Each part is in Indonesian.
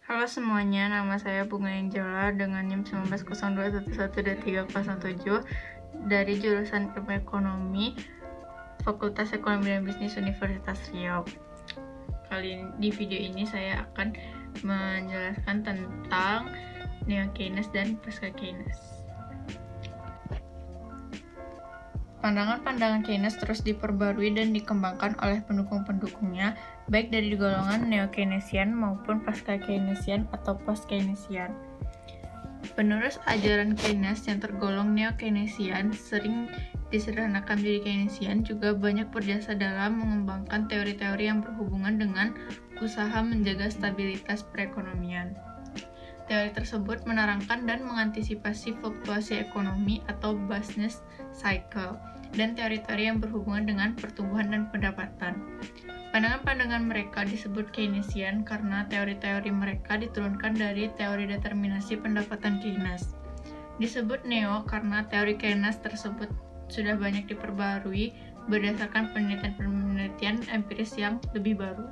Halo semuanya, nama saya Bunga Angela dengan NIM 1902112307 dari jurusan Ilmu Ekonomi Fakultas Ekonomi dan Bisnis Universitas Riau. Kali ini, di video ini saya akan menjelaskan tentang Neo-Keynes dan Pasca-Keynes. Pandangan-pandangan Keynes terus diperbarui dan dikembangkan oleh pendukung-pendukungnya, baik dari golongan Neo-Keynesian maupun Pasca-Keynesian atau Post-Keynesian. Penerus ajaran Keynes yang tergolong Neo-Keynesian sering disederhanakan menjadi Keynesian juga banyak berjasa dalam mengembangkan teori-teori yang berhubungan dengan usaha menjaga stabilitas perekonomian. Teori tersebut menerangkan dan mengantisipasi fluktuasi ekonomi atau business cycle dan teori-teori yang berhubungan dengan pertumbuhan dan pendapatan. Pandangan-pandangan mereka disebut Keynesian karena teori-teori mereka diturunkan dari teori determinasi pendapatan Keynes. Disebut Neo karena teori Keynes tersebut sudah banyak diperbarui berdasarkan penelitian empiris yang lebih baru.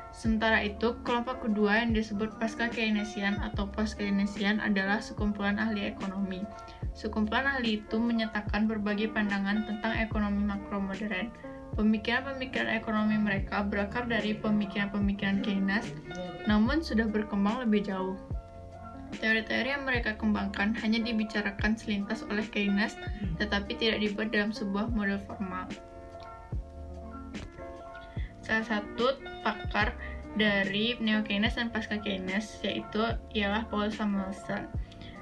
Sementara itu, kelompok kedua yang disebut Pasca-Keynesian atau Post-Keynesian adalah sekumpulan ahli ekonomi. Sekumpulan ahli itu menyatakan berbagai pandangan tentang ekonomi makro modern. Pemikiran-pemikiran ekonomi mereka berakar dari pemikiran-pemikiran Keynes, namun sudah berkembang lebih jauh. Teori-teori yang mereka kembangkan hanya dibicarakan selintas oleh Keynes, tetapi tidak dibuat dalam sebuah model formal. Salah satu pakar dari Neo-Keynes dan Pasca-Keynes ialah Paul Samuelson.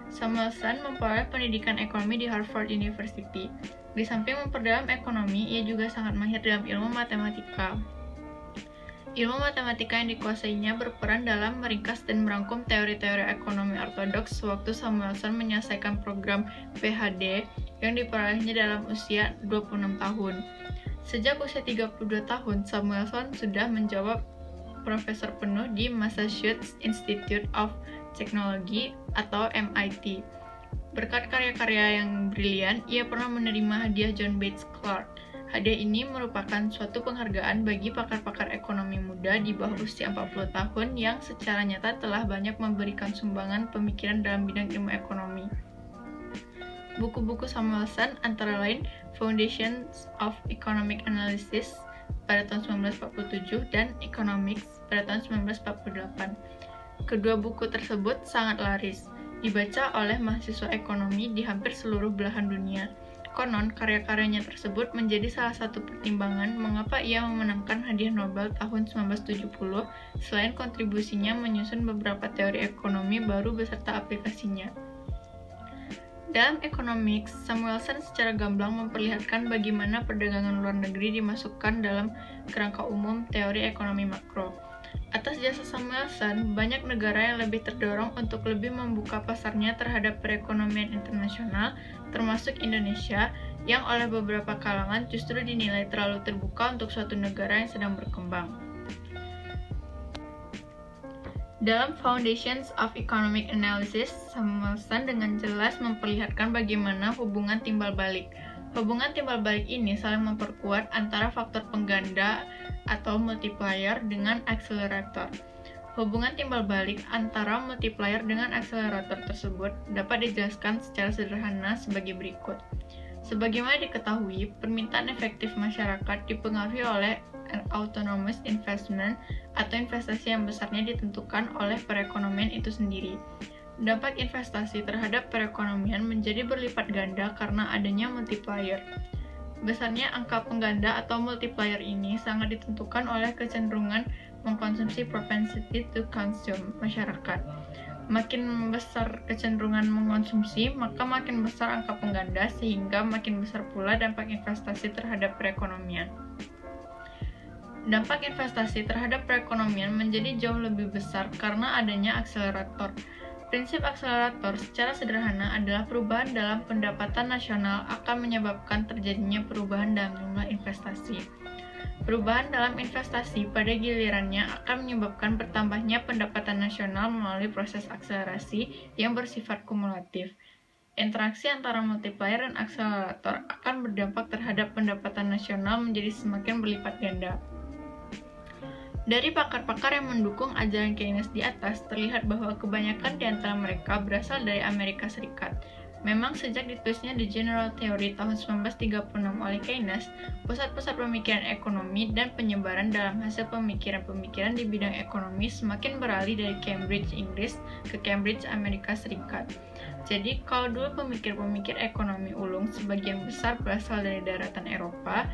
Samuelson memperoleh pendidikan ekonomi di Harvard University. Di samping memperdalam ekonomi, ia juga sangat mahir dalam ilmu matematika. Ilmu matematika yang dikuasainya berperan dalam meringkas dan merangkum teori-teori ekonomi ortodoks sewaktu Samuelson menyelesaikan program PhD yang diperolehnya dalam usia 26 tahun. Sejak usia 32 tahun, Samuelson sudah menjawab profesor penuh di Massachusetts Institute of Technology atau MIT. Berkat karya-karya yang brilian, ia pernah menerima hadiah John Bates Clark. Hadiah ini merupakan suatu penghargaan bagi pakar-pakar ekonomi muda di bawah usia 40 tahun yang secara nyata telah banyak memberikan sumbangan pemikiran dalam bidang ilmu ekonomi. Buku-buku Samuelson antara lain Foundations of Economic Analysis pada tahun 1947 dan Economics pada tahun 1948. Kedua buku tersebut sangat laris, dibaca oleh mahasiswa ekonomi di hampir seluruh belahan dunia. Konon, karya-karyanya tersebut menjadi salah satu pertimbangan mengapa ia memenangkan hadiah Nobel tahun 1970 selain kontribusinya menyusun beberapa teori ekonomi baru beserta aplikasinya. Dalam Economics, Samuelson secara gamblang memperlihatkan bagaimana perdagangan luar negeri dimasukkan dalam kerangka umum teori ekonomi makro. Atas jasa Samuelson, banyak negara yang lebih terdorong untuk lebih membuka pasarnya terhadap perekonomian internasional, termasuk Indonesia, yang oleh beberapa kalangan justru dinilai terlalu terbuka untuk suatu negara yang sedang berkembang. Dalam Foundations of Economic Analysis, Samuelson dengan jelas memperlihatkan bagaimana hubungan timbal balik. Hubungan timbal balik ini saling memperkuat antara faktor pengganda atau multiplier dengan akselerator. Hubungan timbal balik antara multiplier dengan akselerator tersebut dapat dijelaskan secara sederhana sebagai berikut. Sebagaimana diketahui, permintaan efektif masyarakat dipengaruhi oleh autonomous investment atau investasi yang besarnya ditentukan oleh perekonomian itu sendiri. Dampak investasi terhadap perekonomian menjadi berlipat ganda karena adanya multiplier. Besarnya angka pengganda atau multiplier ini sangat ditentukan oleh kecenderungan mengkonsumsi propensity to consume masyarakat. Makin besar kecenderungan mengkonsumsi, maka makin besar angka pengganda sehingga makin besar pula dampak investasi terhadap perekonomian. Dampak investasi terhadap perekonomian menjadi jauh lebih besar karena adanya akselerator. Prinsip akselerator secara sederhana adalah perubahan dalam pendapatan nasional akan menyebabkan terjadinya perubahan dalam jumlah investasi. Perubahan dalam investasi pada gilirannya akan menyebabkan bertambahnya pendapatan nasional melalui proses akselerasi yang bersifat kumulatif. Interaksi antara multiplier dan akselerator akan berdampak terhadap pendapatan nasional menjadi semakin berlipat ganda. Dari pakar-pakar yang mendukung ajaran Keynes di atas, terlihat bahwa kebanyakan di antara mereka berasal dari Amerika Serikat. Memang sejak ditulisnya The General Theory tahun 1936 oleh Keynes, pusat-pusat pemikiran ekonomi dan penyebaran dalam hasil pemikiran-pemikiran di bidang ekonomi semakin beralih dari Cambridge, Inggris ke Cambridge, Amerika Serikat. Jadi, kalau dulu pemikir-pemikir ekonomi ulung sebagian besar berasal dari daratan Eropa,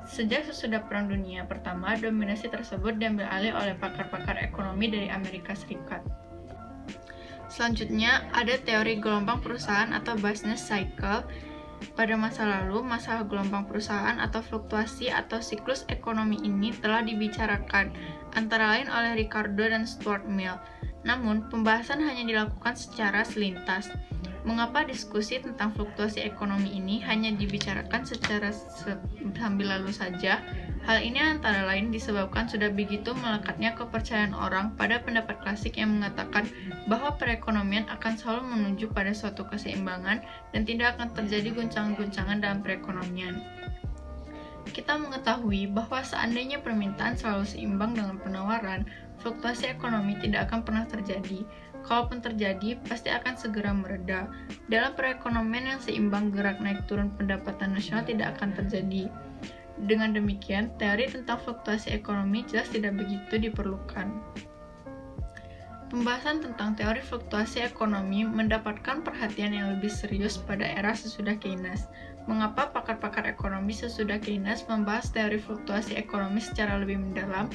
sejak sesudah Perang Dunia Pertama, dominasi tersebut diambil alih oleh pakar-pakar ekonomi dari Amerika Serikat. Selanjutnya, ada teori gelombang perusahaan atau business cycle. Pada masa lalu, masalah gelombang perusahaan atau fluktuasi atau siklus ekonomi ini telah dibicarakan, antara lain oleh Ricardo dan Stuart Mill. Namun, pembahasan hanya dilakukan secara selintas. Mengapa diskusi tentang fluktuasi ekonomi ini hanya dibicarakan secara sambil lalu saja? Hal ini antara lain disebabkan sudah begitu melekatnya kepercayaan orang pada pendapat klasik yang mengatakan bahwa perekonomian akan selalu menuju pada suatu keseimbangan dan tidak akan terjadi guncangan-guncangan dalam perekonomian. Kita mengetahui bahwa seandainya permintaan selalu seimbang dengan penawaran, fluktuasi ekonomi tidak akan pernah terjadi. Kalaupun terjadi, pasti akan segera mereda. Dalam perekonomian yang seimbang, gerak naik turun pendapatan nasional tidak akan terjadi. Dengan demikian, teori tentang fluktuasi ekonomi jelas tidak begitu diperlukan. Pembahasan tentang teori fluktuasi ekonomi mendapatkan perhatian yang lebih serius pada era sesudah Keynes. Mengapa pakar-pakar ekonomi sesudah Keynes membahas teori fluktuasi ekonomi secara lebih mendalam?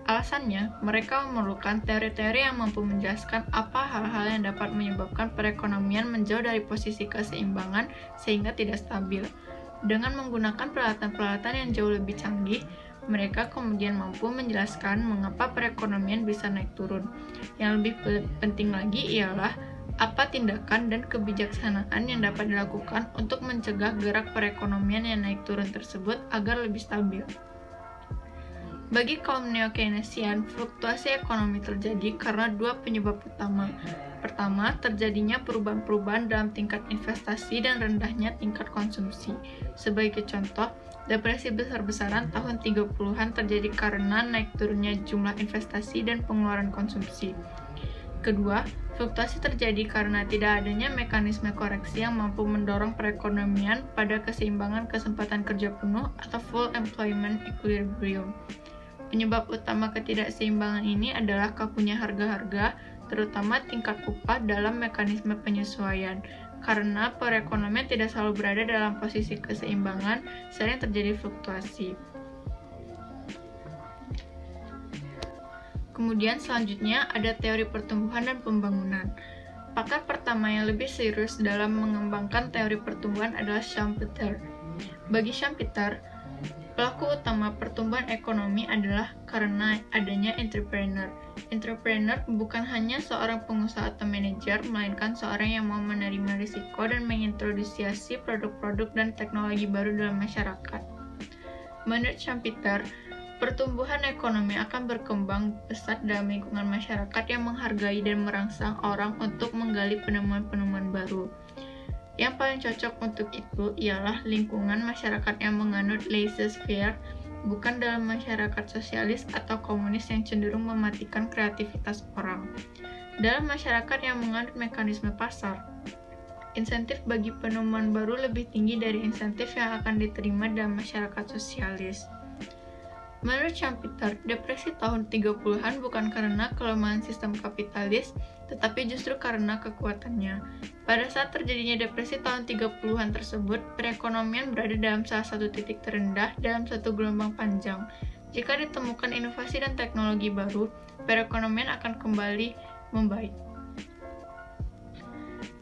Alasannya, mereka memerlukan teori-teori yang mampu menjelaskan apa hal-hal yang dapat menyebabkan perekonomian menjauh dari posisi keseimbangan sehingga tidak stabil. Dengan menggunakan peralatan-peralatan yang jauh lebih canggih, mereka kemudian mampu menjelaskan mengapa perekonomian bisa naik turun. Yang lebih penting lagi ialah apa tindakan dan kebijaksanaan yang dapat dilakukan untuk mencegah gerak perekonomian yang naik turun tersebut agar lebih stabil. Bagi kaum neo-Keynesian, fluktuasi ekonomi terjadi karena dua penyebab utama. Pertama, terjadinya perubahan-perubahan dalam tingkat investasi dan rendahnya tingkat konsumsi. Sebagai contoh, depresi besar-besaran tahun 30-an terjadi karena naik turunnya jumlah investasi dan pengeluaran konsumsi. Kedua, fluktuasi terjadi karena tidak adanya mekanisme koreksi yang mampu mendorong perekonomian pada keseimbangan kesempatan kerja penuh atau full employment equilibrium. Penyebab utama ketidakseimbangan ini adalah kakunya harga-harga, terutama tingkat upah dalam mekanisme penyesuaian. Karena perekonomian tidak selalu berada dalam posisi keseimbangan, sering terjadi fluktuasi. Kemudian selanjutnya ada teori pertumbuhan dan pembangunan. Pakar pertama yang lebih serius dalam mengembangkan teori pertumbuhan adalah Schumpeter. Bagi Schumpeter, pelaku utama pertumbuhan ekonomi adalah karena adanya entrepreneur. Entrepreneur bukan hanya seorang pengusaha atau manajer, melainkan seorang yang mau menerima risiko dan mengintroduksi produk-produk dan teknologi baru dalam masyarakat. Menurut Schumpeter, pertumbuhan ekonomi akan berkembang pesat dalam lingkungan masyarakat yang menghargai dan merangsang orang untuk menggali penemuan-penemuan baru. Yang paling cocok untuk itu ialah lingkungan masyarakat yang menganut laissez-faire, bukan dalam masyarakat sosialis atau komunis yang cenderung mematikan kreativitas orang. Dalam masyarakat yang menganut mekanisme pasar, insentif bagi penemuan baru lebih tinggi dari insentif yang akan diterima dalam masyarakat sosialis. Menurut Schumpeter, depresi tahun 30-an bukan karena kelemahan sistem kapitalis, tetapi justru karena kekuatannya. Pada saat terjadinya depresi tahun 30-an tersebut, perekonomian berada dalam salah satu titik terendah dalam satu gelombang panjang. Jika ditemukan inovasi dan teknologi baru, perekonomian akan kembali membaik.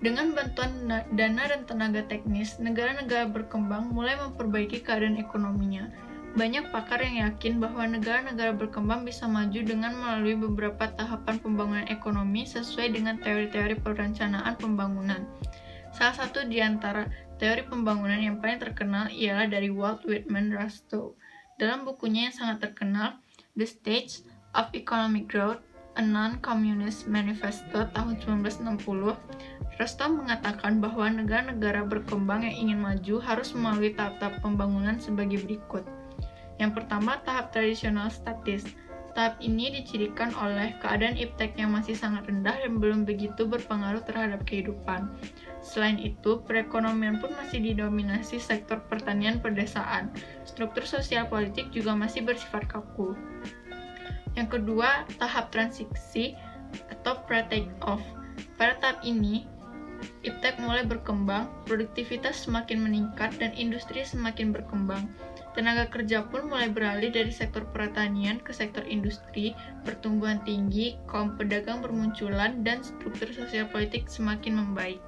Dengan bantuan dana dan tenaga teknis, negara-negara berkembang mulai memperbaiki keadaan ekonominya. Banyak pakar yang yakin bahwa negara-negara berkembang bisa maju dengan melalui beberapa tahapan pembangunan ekonomi sesuai dengan teori-teori perencanaan pembangunan. Salah satu di antara teori pembangunan yang paling terkenal ialah dari Walt Whitman Rostow. Dalam bukunya yang sangat terkenal, The Stage of Economic Growth, A Non-Communist Manifesto tahun 1960, Rostow mengatakan bahwa negara-negara berkembang yang ingin maju harus melalui tahap-tahap pembangunan sebagai berikut. Yang pertama, tahap tradisional statis. Tahap ini dicirikan oleh keadaan iptek yang masih sangat rendah dan belum begitu berpengaruh terhadap kehidupan. Selain itu, perekonomian pun masih didominasi sektor pertanian pedesaan. Struktur sosial politik juga masih bersifat kaku. Yang kedua, tahap transisi atau pre-take-off. Pada tahap ini, iptek mulai berkembang, produktivitas semakin meningkat, dan industri semakin berkembang. Tenaga kerja pun mulai beralih dari sektor pertanian ke sektor industri, pertumbuhan tinggi, kaum pedagang bermunculan, dan struktur sosial politik semakin membaik.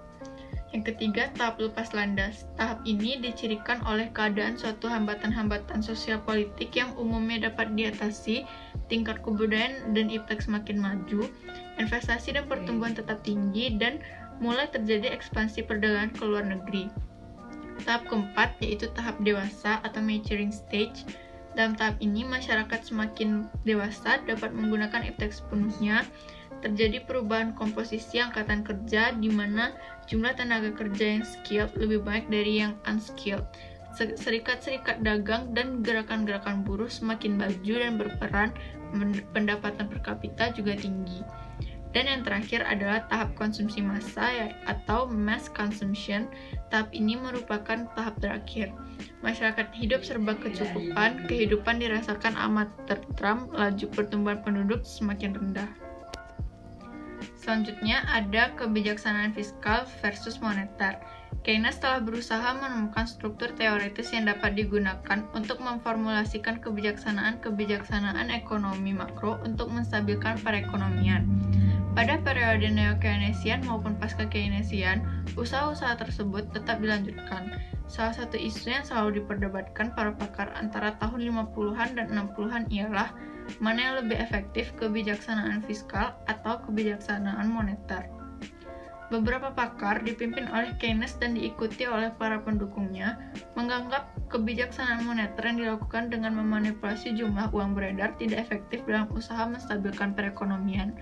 Yang ketiga, tahap lepas landas. Tahap ini dicirikan oleh keadaan suatu hambatan-hambatan sosial politik yang umumnya dapat diatasi, tingkat kebudayaan dan iptek semakin maju, investasi dan pertumbuhan tetap tinggi, dan mulai terjadi ekspansi perdagangan ke luar negeri. Tahap keempat yaitu tahap dewasa atau maturing stage. Dalam tahap ini, masyarakat semakin dewasa dapat menggunakan iptek sepenuhnya. Terjadi perubahan komposisi angkatan kerja di mana jumlah tenaga kerja yang skilled lebih banyak dari yang unskilled. Serikat-serikat dagang dan gerakan-gerakan buruh semakin maju dan berperan, pendapatan per kapita juga tinggi. Dan yang terakhir adalah tahap konsumsi massa atau mass consumption. Tahap ini merupakan tahap terakhir. Masyarakat hidup serba kecukupan, kehidupan dirasakan amat tentram, laju pertumbuhan penduduk semakin rendah. Selanjutnya ada kebijaksanaan fiskal versus moneter. Keynes telah berusaha menemukan struktur teoritis yang dapat digunakan untuk memformulasikan kebijaksanaan ekonomi makro untuk menstabilkan perekonomian. Pada periode neo-Keynesian maupun pasca-Keynesian, usaha-usaha tersebut tetap dilanjutkan. Salah satu isu yang selalu diperdebatkan para pakar antara tahun 50-an dan 60-an ialah mana yang lebih efektif, kebijaksanaan fiskal atau kebijaksanaan moneter. Beberapa pakar dipimpin oleh Keynes dan diikuti oleh para pendukungnya menganggap kebijaksanaan moneter yang dilakukan dengan memanipulasi jumlah uang beredar tidak efektif dalam usaha menstabilkan perekonomian.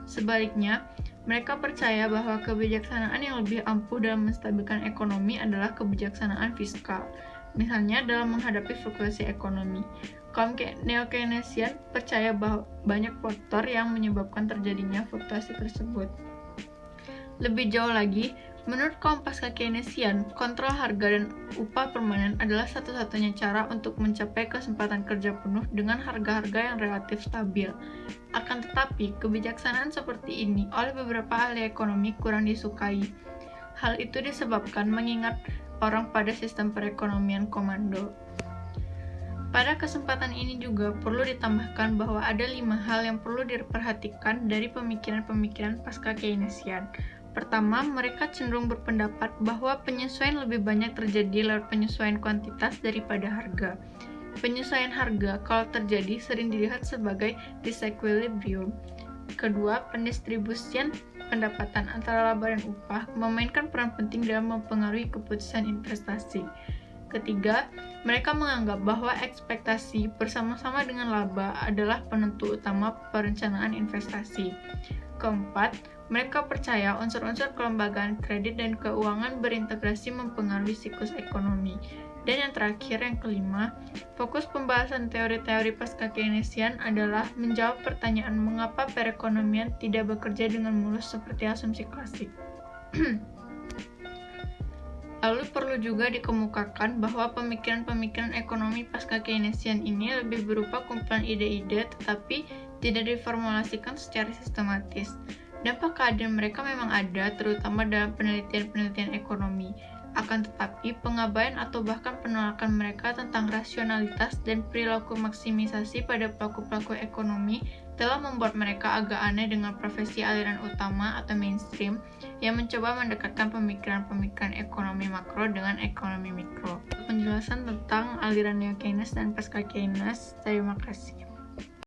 Sebaliknya, mereka percaya bahwa kebijaksanaan yang lebih ampuh dalam menstabilkan ekonomi adalah kebijaksanaan fiskal, misalnya dalam menghadapi fluktuasi ekonomi. Kaum neo-Keynesian percaya bahwa banyak faktor yang menyebabkan terjadinya fluktuasi tersebut. Lebih jauh lagi, menurut kaum pasca-Keynesian, kontrol harga dan upah permanen adalah satu-satunya cara untuk mencapai kesempatan kerja penuh dengan harga-harga yang relatif stabil. Akan tetapi, kebijaksanaan seperti ini oleh beberapa ahli ekonomi kurang disukai. Hal itu disebabkan mengingat orang pada sistem perekonomian komando. Pada kesempatan ini juga perlu ditambahkan bahwa ada 5 hal yang perlu diperhatikan dari pemikiran-pemikiran pasca-Keynesian. Pertama, mereka cenderung berpendapat bahwa penyesuaian lebih banyak terjadi lewat penyesuaian kuantitas daripada harga. Penyesuaian harga, kalau terjadi, sering dilihat sebagai disequilibrium. Kedua, pendistribusian pendapatan antara laba dan upah memainkan peran penting dalam mempengaruhi keputusan investasi. Ketiga, mereka menganggap bahwa ekspektasi bersama-sama dengan laba adalah penentu utama perencanaan investasi. Keempat, mereka percaya unsur-unsur kelembagaan kredit dan keuangan berintegrasi mempengaruhi siklus ekonomi. Dan yang terakhir, yang kelima, fokus pembahasan teori-teori pasca-Keynesian adalah menjawab pertanyaan mengapa perekonomian tidak bekerja dengan mulus seperti asumsi klasik. Lalu perlu juga dikemukakan bahwa pemikiran-pemikiran ekonomi pasca-Keynesian ini lebih berupa kumpulan ide-ide tetapi tidak diformulasikan secara sistematis. Dampak keadaan mereka memang ada, terutama dalam penelitian-penelitian ekonomi. Akan tetapi, pengabaian atau bahkan penolakan mereka tentang rasionalitas dan perilaku maksimisasi pada pelaku-pelaku ekonomi telah membuat mereka agak aneh dengan profesi aliran utama atau mainstream yang mencoba mendekatkan pemikiran-pemikiran ekonomi makro dengan ekonomi mikro. Penjelasan tentang aliran neo-Keynes dan pasca-Keynes, terima kasih.